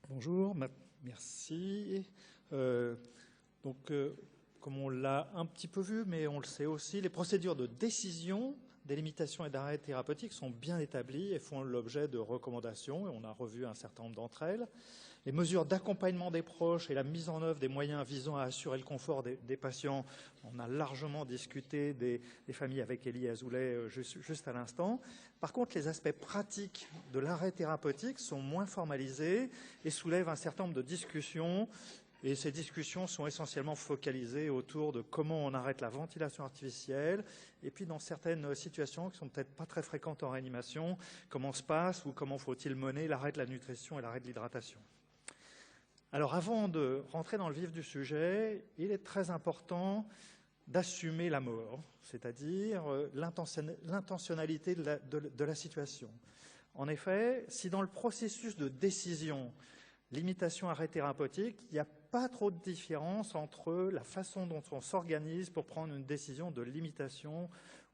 Bonjour, merci. Comme on l'a un petit peu vu, mais on le sait aussi, les procédures de décision des limitations et d'arrêt thérapeutiques sont bien établies et font l'objet de recommandations, et on a revu un certain nombre d'entre elles. Les mesures d'accompagnement des proches et la mise en œuvre des moyens visant à assurer le confort des patients, on a largement discuté des familles avec Élie Azoulay juste à l'instant. Par contre, les aspects pratiques de l'arrêt thérapeutique sont moins formalisés et soulèvent un certain nombre de discussions. Et ces discussions sont essentiellement focalisées autour de comment on arrête la ventilation artificielle et puis dans certaines situations qui ne sont peut-être pas très fréquentes en réanimation, comment se passe ou comment faut-il mener l'arrêt de la nutrition et l'arrêt de l'hydratation. Alors avant de rentrer dans le vif du sujet, il est très important d'assumer la mort, c'est-à-dire l'intentionnalité de la situation. En effet, si dans le processus de décision, limitation arrêt thérapeutique, il n'y a pas trop de différence entre la façon dont on s'organise pour prendre une décision de limitation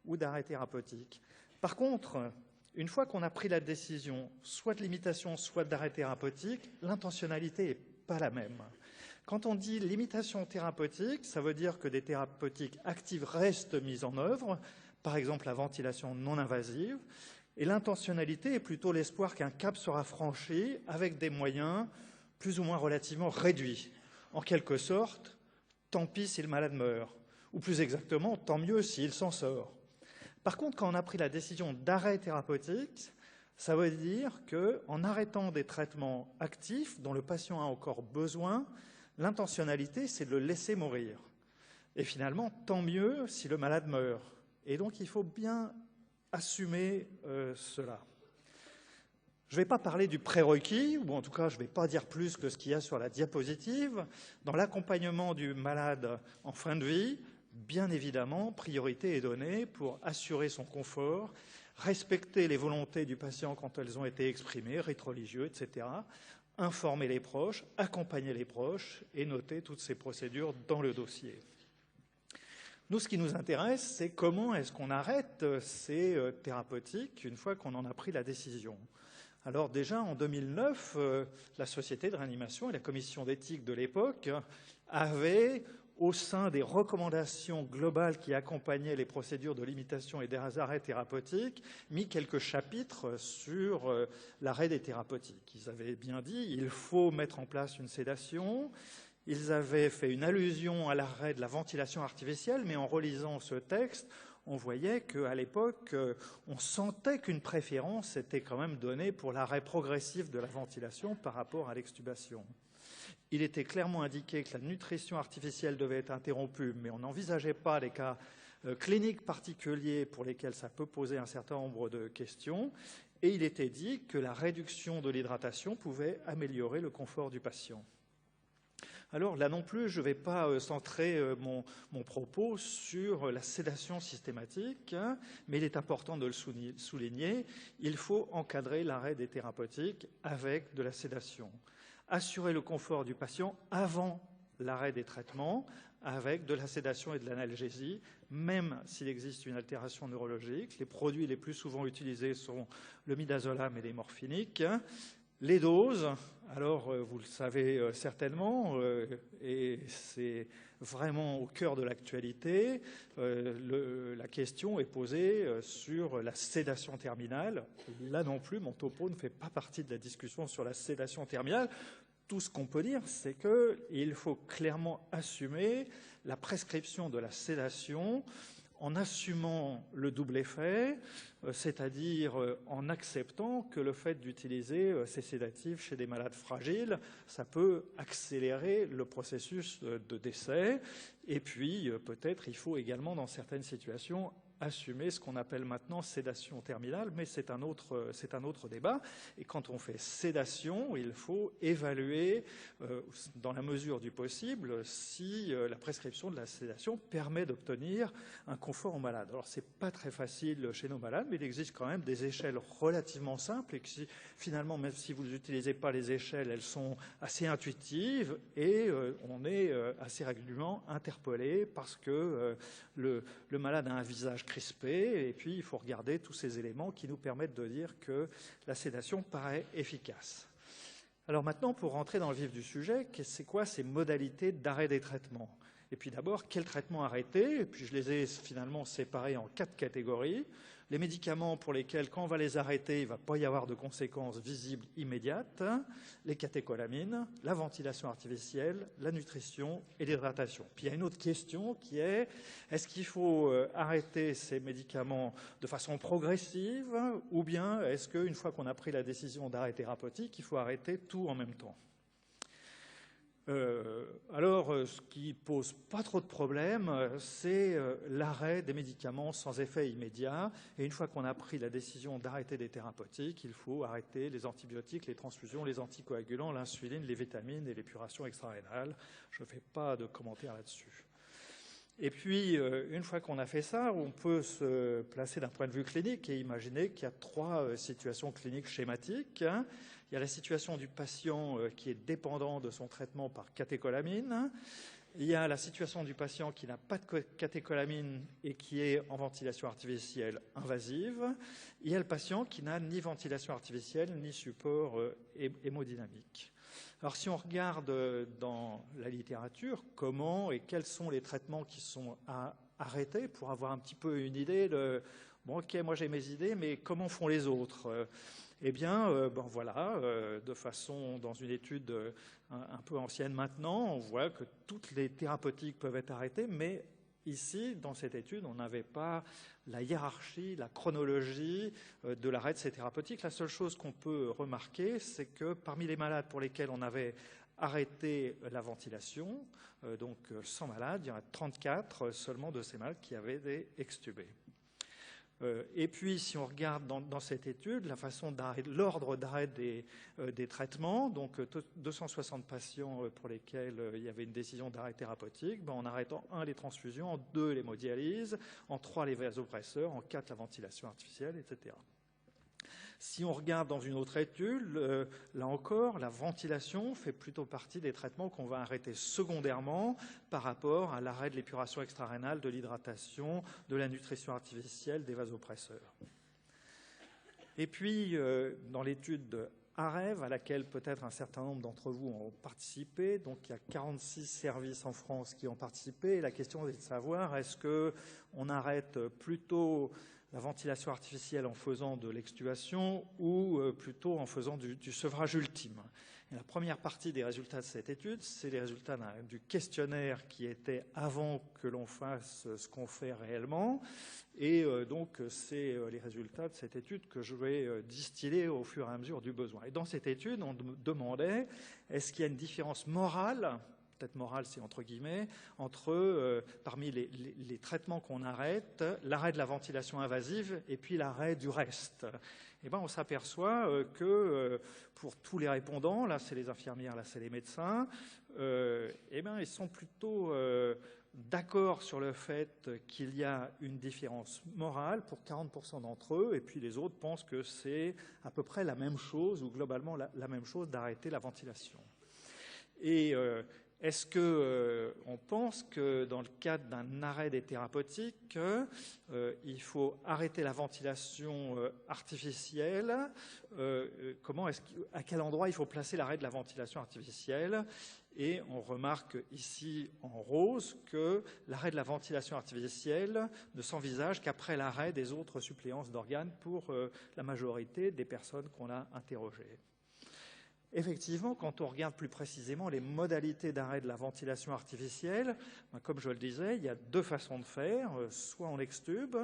ou d'arrêt thérapeutique. Par contre, une fois qu'on a pris la décision, soit de limitation, soit d'arrêt thérapeutique, l'intentionnalité n'est pas la même. Quand on dit limitation thérapeutique, ça veut dire que des thérapeutiques actives restent mises en œuvre, par exemple la ventilation non invasive, et l'intentionnalité est plutôt l'espoir qu'un cap sera franchi avec des moyens plus ou moins relativement réduits. En quelque sorte, tant pis si le malade meurt, ou plus exactement, tant mieux s'il s'en sort. Par contre, quand on a pris la décision d'arrêt thérapeutique, ça veut dire qu'en arrêtant des traitements actifs dont le patient a encore besoin, l'intentionnalité, c'est de le laisser mourir. Et finalement, tant mieux si le malade meurt. Et donc, il faut bien assumer cela. Je ne vais pas parler du prérequis, ou en tout cas, je ne vais pas dire plus que ce qu'il y a sur la diapositive. Dans l'accompagnement du malade en fin de vie, bien évidemment, priorité est donnée pour assurer son confort, respecter les volontés du patient quand elles ont été exprimées, rites religieux, etc., informer les proches, accompagner les proches et noter toutes ces procédures dans le dossier. Nous, ce qui nous intéresse, c'est comment est-ce qu'on arrête ces thérapeutiques une fois qu'on en a pris la décision. Alors déjà, en 2009, la Société de réanimation et la commission d'éthique de l'époque avaient, au sein des recommandations globales qui accompagnaient les procédures de limitation et des arrêts thérapeutiques, mis quelques chapitres sur l'arrêt des thérapeutiques. Ils avaient bien dit qu'il faut mettre en place une sédation. Ils avaient fait une allusion à l'arrêt de la ventilation artificielle, mais en relisant ce texte, on voyait qu'à l'époque, on sentait qu'une préférence était quand même donnée pour l'arrêt progressif de la ventilation par rapport à l'extubation. Il était clairement indiqué que la nutrition artificielle devait être interrompue, mais on n'envisageait pas les cas cliniques particuliers pour lesquels ça peut poser un certain nombre de questions. Et il était dit que la réduction de l'hydratation pouvait améliorer le confort du patient. Alors là non plus, je ne vais pas centrer mon propos sur la sédation systématique, mais il est important de le souligner, il faut encadrer l'arrêt des thérapeutiques avec de la sédation. Assurer le confort du patient avant l'arrêt des traitements avec de la sédation et de l'analgésie, même s'il existe une altération neurologique. Les produits les plus souvent utilisés sont le midazolam et les morphiniques. Les doses, alors vous le savez certainement, et c'est vraiment au cœur de l'actualité, la question est posée sur la sédation terminale. Là non plus, mon topo ne fait pas partie de la discussion sur la sédation terminale. Tout ce qu'on peut dire, c'est qu'il faut clairement assumer la prescription de la sédation en assumant le double effet, c'est-à-dire en acceptant que le fait d'utiliser ces sédatifs chez des malades fragiles, ça peut accélérer le processus de décès. Et puis, peut-être, il faut également, dans certaines situations, assumer ce qu'on appelle maintenant sédation terminale, mais c'est un autre débat. Et quand on fait sédation, il faut évaluer, dans la mesure du possible, si la prescription de la sédation permet d'obtenir un confort au malade. Alors, ce n'est pas très facile chez nos malades, mais il existe quand même des échelles relativement simples et que finalement, même si vous n'utilisez pas les échelles, elles sont assez intuitives et on est assez régulièrement interpellé parce que le malade a un visage crispé, et puis il faut regarder tous ces éléments qui nous permettent de dire que la sédation paraît efficace. Alors maintenant, pour rentrer dans le vif du sujet, c'est quoi ces modalités d'arrêt des traitements? Et puis d'abord, quels traitements arrêter? Et puis je les ai finalement séparés en 4 catégories. Les médicaments pour lesquels, quand on va les arrêter, il ne va pas y avoir de conséquences visibles immédiates. Les catécholamines, la ventilation artificielle, la nutrition et l'hydratation. Puis il y a une autre question qui est, est-ce qu'il faut arrêter ces médicaments de façon progressive ou bien est-ce qu'une fois qu'on a pris la décision d'arrêt thérapeutique, il faut arrêter tout en même temps? Ce qui pose pas trop de problèmes, c'est l'arrêt des médicaments sans effet immédiat. Et une fois qu'on a pris la décision d'arrêter des thérapeutiques, il faut arrêter les antibiotiques, les transfusions, les anticoagulants, l'insuline, les vitamines et l'épuration extra-rénale. Je ne fais pas de commentaires là-dessus. Et puis, une fois qu'on a fait ça, on peut se placer d'un point de vue clinique et imaginer qu'il y a 3 situations cliniques schématiques. Il y a la situation du patient qui est dépendant de son traitement par catécholamine. Il y a la situation du patient qui n'a pas de catécholamine et qui est en ventilation artificielle invasive. Il y a le patient qui n'a ni ventilation artificielle ni support hémodynamique. Alors si on regarde dans la littérature, comment et quels sont les traitements qui sont arrêtés pour avoir un petit peu une idée de « bon ok, moi j'ai mes idées, mais comment font les autres ?» Eh bien, de façon, dans une étude un peu ancienne maintenant, on voit que toutes les thérapeutiques peuvent être arrêtées, mais ici, dans cette étude, on n'avait pas la hiérarchie, la chronologie de l'arrêt de ces thérapeutiques. La seule chose qu'on peut remarquer, c'est que parmi les malades pour lesquels on avait arrêté la ventilation, donc 100 malades, il y en a 34 seulement de ces malades qui avaient des extubés. Et puis, si on regarde dans cette étude, la façon d'arrêt, l'ordre d'arrêt des traitements, donc 260 patients pour lesquels il y avait une décision d'arrêt thérapeutique, en arrêtant 1 les transfusions, en 2 l'hémodialyse, en 3 les vasopresseurs, en 4 la ventilation artificielle, etc. Si on regarde dans une autre étude, là encore, la ventilation fait plutôt partie des traitements qu'on va arrêter secondairement par rapport à l'arrêt de l'épuration extra-rénale, de l'hydratation, de la nutrition artificielle, des vasopresseurs. Et puis, dans l'étude de AREV, à laquelle peut-être un certain nombre d'entre vous ont participé, donc il y a 46 services en France qui ont participé, et la question est de savoir, est-ce qu'on arrête plutôt la ventilation artificielle en faisant de l'extubation ou plutôt en faisant du sevrage ultime. Et la première partie des résultats de cette étude, c'est les résultats du questionnaire qui était avant que l'on fasse ce qu'on fait réellement. Et donc, c'est les résultats de cette étude que je vais distiller au fur et à mesure du besoin. Et dans cette étude, on demandait, est-ce qu'il y a une différence morale, peut-être morale, c'est entre guillemets, entre, parmi les traitements qu'on arrête, l'arrêt de la ventilation invasive et puis l'arrêt du reste. Et on s'aperçoit que pour tous les répondants, là c'est les infirmières, là c'est les médecins, ils sont plutôt d'accord sur le fait qu'il y a une différence morale pour 40% d'entre eux, et puis les autres pensent que c'est à peu près la même chose, ou globalement la même chose d'arrêter la ventilation. Et est-ce qu'on pense que dans le cadre d'un arrêt des thérapeutiques, il faut arrêter la ventilation artificielle? À quel endroit il faut placer l'arrêt de la ventilation artificielle? Et on remarque ici en rose que l'arrêt de la ventilation artificielle ne s'envisage qu'après l'arrêt des autres suppléances d'organes pour la majorité des personnes qu'on a interrogées. Effectivement, quand on regarde plus précisément les modalités d'arrêt de la ventilation artificielle, comme je le disais, il y a 2 façons de faire. Soit on extube,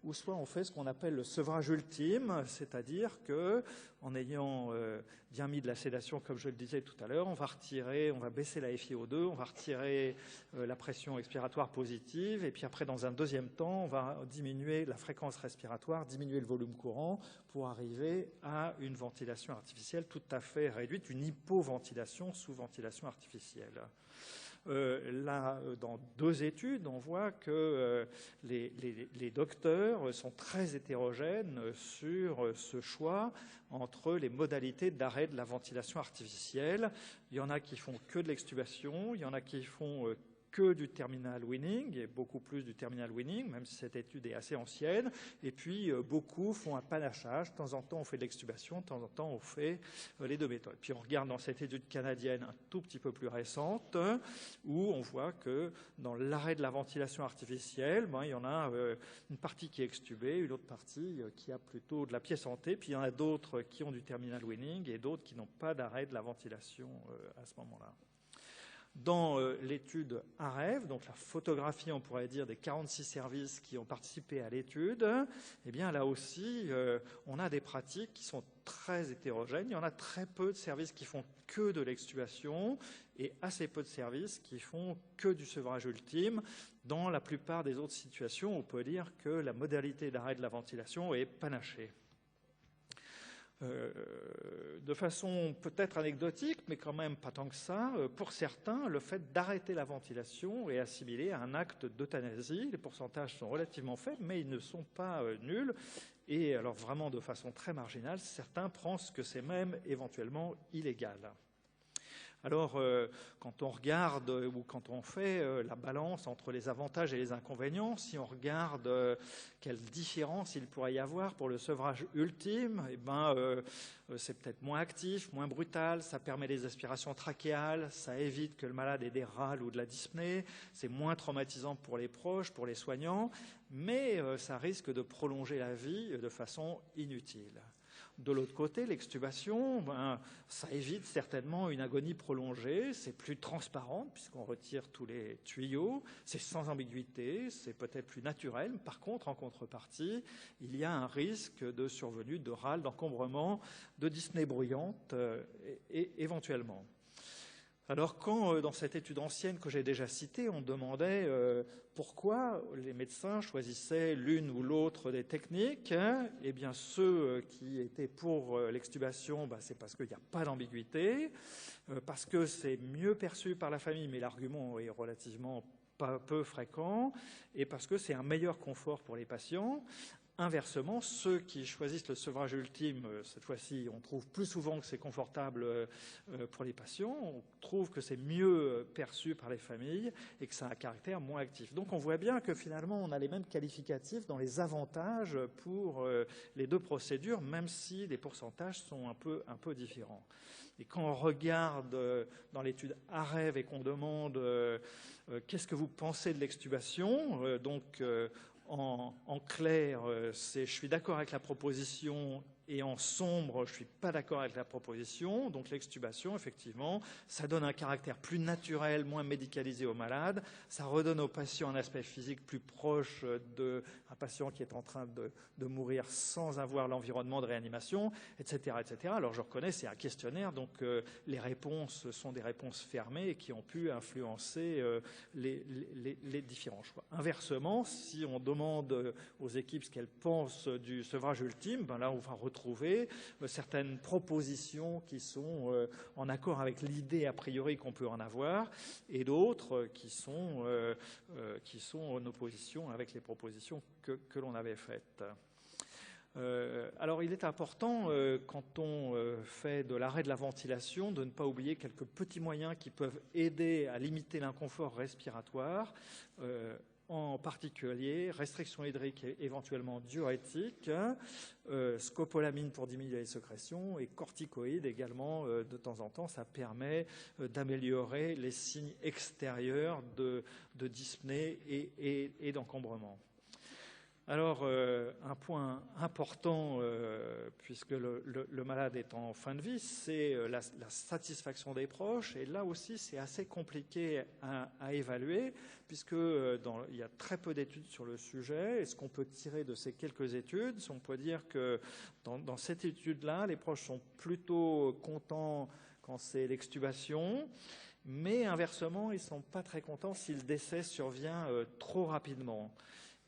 ou soit on fait ce qu'on appelle le sevrage ultime, c'est-à-dire qu'en ayant bien mis de la sédation, comme je le disais tout à l'heure, on va baisser la FiO2, on va retirer la pression expiratoire positive, et puis après, dans un deuxième temps, on va diminuer la fréquence respiratoire, diminuer le volume courant pour arriver à une ventilation artificielle tout à fait réduite, une hypoventilation sous ventilation artificielle. Là, dans 2 études, on voit que les docteurs sont très hétérogènes sur ce choix entre les modalités d'arrêt de la ventilation artificielle. Il y en a qui font que de l'extubation, il y en a qui font que du terminal weaning, et beaucoup plus du terminal weaning, même si cette étude est assez ancienne. Et puis, beaucoup font un panachage. De temps en temps, on fait de l'extubation, de temps en temps, on fait les deux méthodes. Puis, on regarde dans cette étude canadienne un tout petit peu plus récente, où on voit que dans l'arrêt de la ventilation artificielle, il y en a une partie qui est extubée, une autre partie qui a plutôt de la pièce hantée, puis il y en a d'autres qui ont du terminal weaning et d'autres qui n'ont pas d'arrêt de la ventilation à ce moment-là. Dans l'étude AREV, donc la photographie, on pourrait dire, des 46 services qui ont participé à l'étude, eh bien là aussi, on a des pratiques qui sont très hétérogènes. Il y en a très peu de services qui font que de l'extubation et assez peu de services qui font que du sevrage ultime. Dans la plupart des autres situations, on peut dire que la modalité d'arrêt de la ventilation est panachée. De façon peut-être anecdotique, mais quand même pas tant que ça, pour certains, le fait d'arrêter la ventilation est assimilé à un acte d'euthanasie. Les pourcentages sont relativement faibles, mais ils ne sont pas nuls. Et alors vraiment de façon très marginale, certains pensent que c'est même éventuellement illégal. Alors, quand on regarde ou quand on fait la balance entre les avantages et les inconvénients, si on regarde quelle différence il pourrait y avoir pour le sevrage ultime, eh ben, c'est peut-être moins actif, moins brutal, ça permet des aspirations trachéales, ça évite que le malade ait des râles ou de la dyspnée, c'est moins traumatisant pour les proches, pour les soignants, mais ça risque de prolonger la vie de façon inutile. De l'autre côté, l'extubation, ça évite certainement une agonie prolongée, c'est plus transparent puisqu'on retire tous les tuyaux, c'est sans ambiguïté, c'est peut-être plus naturel. Par contre, en contrepartie, il y a un risque de survenue de râles, d'encombrement, de dyspnée bruyante et éventuellement. Alors quand, dans cette étude ancienne que j'ai déjà citée, on demandait pourquoi les médecins choisissaient l'une ou l'autre des techniques, eh bien ceux qui étaient pour l'extubation, c'est parce qu'il n'y a pas d'ambiguïté, parce que c'est mieux perçu par la famille, mais l'argument est relativement peu fréquent, et parce que c'est un meilleur confort pour les patients. Inversement, ceux qui choisissent le sevrage ultime, cette fois-ci, on trouve plus souvent que c'est confortable pour les patients, on trouve que c'est mieux perçu par les familles et que ça a un caractère moins actif. Donc on voit bien que finalement, on a les mêmes qualificatifs dans les avantages pour les deux procédures, même si les pourcentages sont un peu différents. Et quand on regarde dans l'étude AREV et qu'on demande qu'est-ce que vous pensez de l'extubation, en clair, c'est je suis d'accord avec la proposition et en sombre, je ne suis pas d'accord avec la proposition. Donc l'extubation, effectivement, ça donne un caractère plus naturel, moins médicalisé au malade. Ça redonne au patient un aspect physique plus proche d'un patient qui est en train de mourir sans avoir l'environnement de réanimation, etc., etc. Alors je reconnais, c'est un questionnaire, donc les réponses sont des réponses fermées et qui ont pu influencer les différents choix. Inversement, si on demande aux équipes ce qu'elles pensent du sevrage ultime, là on va retrouver certaines propositions qui sont en accord avec l'idée a priori qu'on peut en avoir, et d'autres qui sont en opposition avec les propositions que l'on avait faites. Alors il est important, quand on fait de l'arrêt de la ventilation, de ne pas oublier quelques petits moyens qui peuvent aider à limiter l'inconfort respiratoire, en particulier restriction hydrique et éventuellement diurétique, scopolamine pour diminuer les sécrétions et corticoïdes également de temps en temps. Ça permet d'améliorer les signes extérieurs de dyspnée et d'encombrement. Alors, un point important, puisque le malade est en fin de vie, c'est la satisfaction des proches. Et là aussi, c'est assez compliqué à évaluer, puisque il y a très peu d'études sur le sujet. Et ce qu'on peut tirer de ces quelques études, on peut dire que dans cette étude-là, les proches sont plutôt contents quand c'est l'extubation, mais inversement, ils ne sont pas très contents si le décès survient trop rapidement.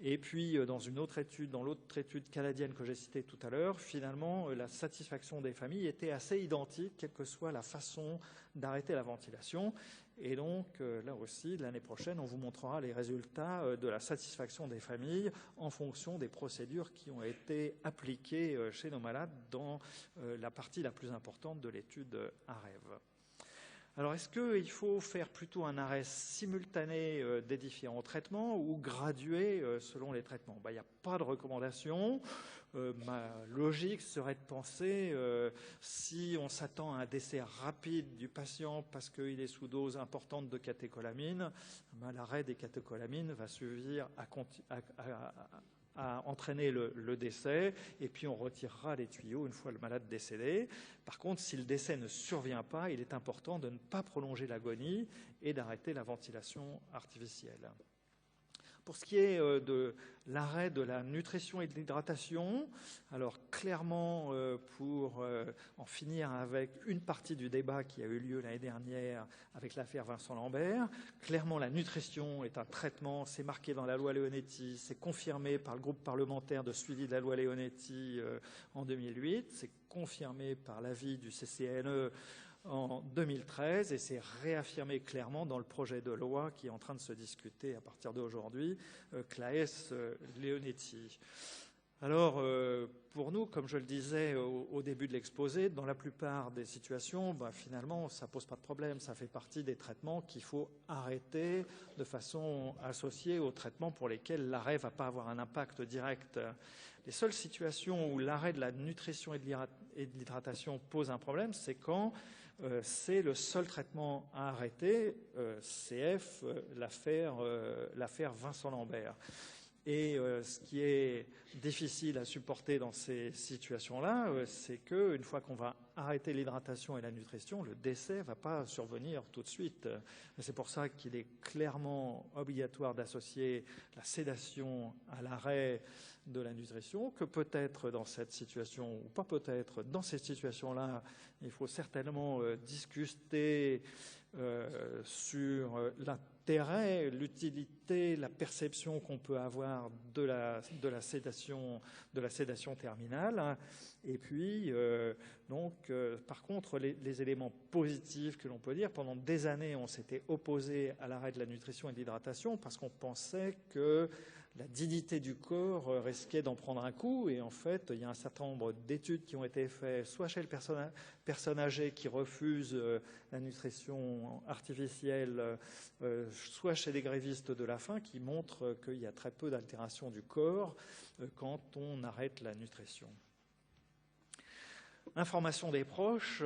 Et puis, dans l'autre étude canadienne que j'ai citée tout à l'heure, finalement, la satisfaction des familles était assez identique, quelle que soit la façon d'arrêter la ventilation. Et donc, là aussi, l'année prochaine, on vous montrera les résultats de la satisfaction des familles en fonction des procédures qui ont été appliquées chez nos malades dans la partie la plus importante de l'étude AREV. Alors, est-ce qu'il faut faire plutôt un arrêt simultané des différents traitements ou gradué selon les traitements? Il n'y a pas de recommandation. Ma logique serait de penser, si on s'attend à un décès rapide du patient parce qu'il est sous dose importante de catécholamine, l'arrêt des catécholamines va suffire à entraîner le décès, et puis on retirera les tuyaux une fois le malade décédé. Par contre, si le décès ne survient pas, il est important de ne pas prolonger l'agonie et d'arrêter la ventilation artificielle. Pour ce qui est de l'arrêt de la nutrition et de l'hydratation, alors clairement, pour en finir avec une partie du débat qui a eu lieu l'année dernière avec l'affaire Vincent Lambert, clairement la nutrition est un traitement, c'est marqué dans la loi Leonetti, c'est confirmé par le groupe parlementaire de suivi de la loi Leonetti en 2008, c'est confirmé par l'avis du CCNE en 2013, et c'est réaffirmé clairement dans le projet de loi qui est en train de se discuter à partir d'aujourd'hui, Claes-Leonetti. Alors, pour nous, comme je le disais au début de l'exposé, dans la plupart des situations, finalement, ça ne pose pas de problème. Ça fait partie des traitements qu'il faut arrêter de façon associée aux traitements pour lesquels l'arrêt ne va pas avoir un impact direct. Les seules situations où l'arrêt de la nutrition et de l'hydratation pose un problème, c'est quand c'est le seul traitement à arrêter, CF, l'affaire Vincent Lambert. Et ce qui est difficile à supporter dans ces situations-là, c'est qu'une fois qu'on va arrêter l'hydratation et la nutrition, le décès ne va pas survenir tout de suite. C'est pour ça qu'il est clairement obligatoire d'associer la sédation à l'arrêt de la nutrition, que peut-être dans cette situation, ou pas peut-être, dans cette situation-là, il faut certainement discuter sur l'intérêt, l'utilité, la perception qu'on peut avoir de la sédation terminale. Et puis, par contre, les éléments positifs que l'on peut dire, pendant des années, on s'était opposé à l'arrêt de la nutrition et de l'hydratation parce qu'on pensait que la dignité du corps risquait d'en prendre un coup. Et en fait, il y a un certain nombre d'études qui ont été faites, soit chez le personne âgée qui refuse la nutrition artificielle, soit chez les grévistes de la faim, qui montrent qu'il y a très peu d'altération du corps quand on arrête la nutrition. L'information des proches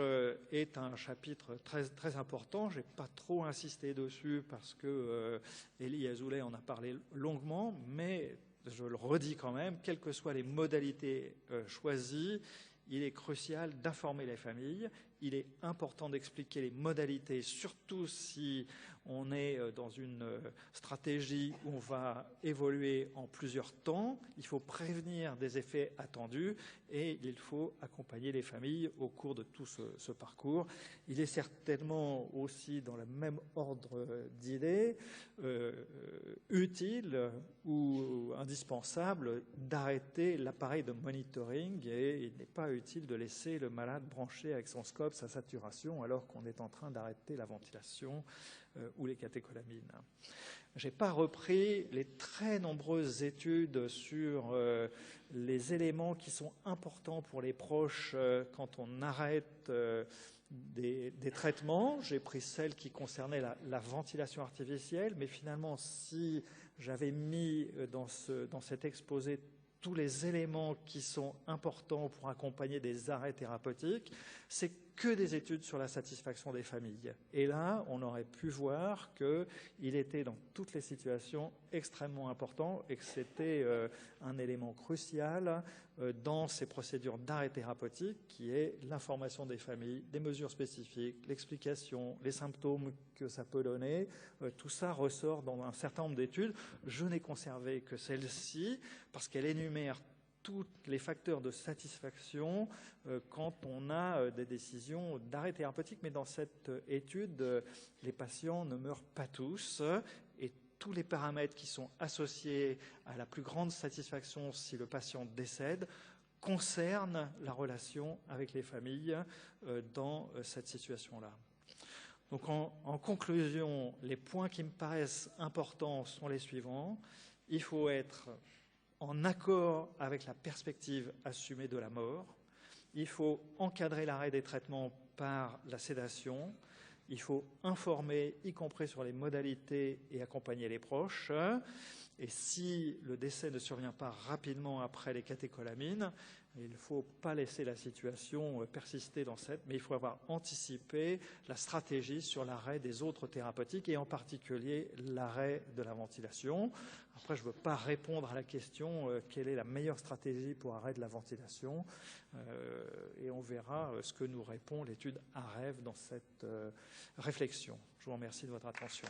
est un chapitre très, très important. Je n'ai pas trop insisté dessus parce que Elie Azoulay en a parlé longuement, mais je le redis quand même, quelles que soient les modalités choisies, il est crucial d'informer les familles. Il est important d'expliquer les modalités, surtout si on est dans une stratégie où on va évoluer en plusieurs temps. Il faut prévenir des effets attendus et il faut accompagner les familles au cours de tout ce parcours. Il est certainement aussi, dans le même ordre d'idées, utile ou indispensable d'arrêter l'appareil de monitoring, et il n'est pas utile de laisser le malade branché avec son scope sa saturation alors qu'on est en train d'arrêter la ventilation ou les catécholamines. Je n'ai pas repris les très nombreuses études sur les éléments qui sont importants pour les proches quand on arrête des traitements. J'ai pris celles qui concernaient la ventilation artificielle, mais finalement, si j'avais mis dans cet exposé tous les éléments qui sont importants pour accompagner des arrêts thérapeutiques, c'est que des études sur la satisfaction des familles. Et là, on aurait pu voir qu'il était dans toutes les situations extrêmement important et que c'était un élément crucial dans ces procédures d'arrêt thérapeutique, qui est l'information des familles, des mesures spécifiques, l'explication, les symptômes que ça peut donner. Tout ça ressort dans un certain nombre d'études. Je n'ai conservé que celle-ci parce qu'elle énumère tous les facteurs de satisfaction quand on a des décisions d'arrêt thérapeutique. Mais dans cette étude, les patients ne meurent pas tous, et tous les paramètres qui sont associés à la plus grande satisfaction si le patient décède concernent la relation avec les familles dans cette situation-là. Donc en conclusion, les points qui me paraissent importants sont les suivants. Il faut être en accord avec la perspective assumée de la mort. Il faut encadrer l'arrêt des traitements par la sédation. Il faut informer, y compris sur les modalités, et accompagner les proches. Et si le décès ne survient pas rapidement après les catécholamines, il ne faut pas laisser la situation persister mais il faut avoir anticipé la stratégie sur l'arrêt des autres thérapeutiques et en particulier l'arrêt de la ventilation. Après, je ne veux pas répondre à la question quelle est la meilleure stratégie pour arrêt de la ventilation, et on verra ce que nous répond l'étude AREV dans cette réflexion. Je vous remercie de votre attention.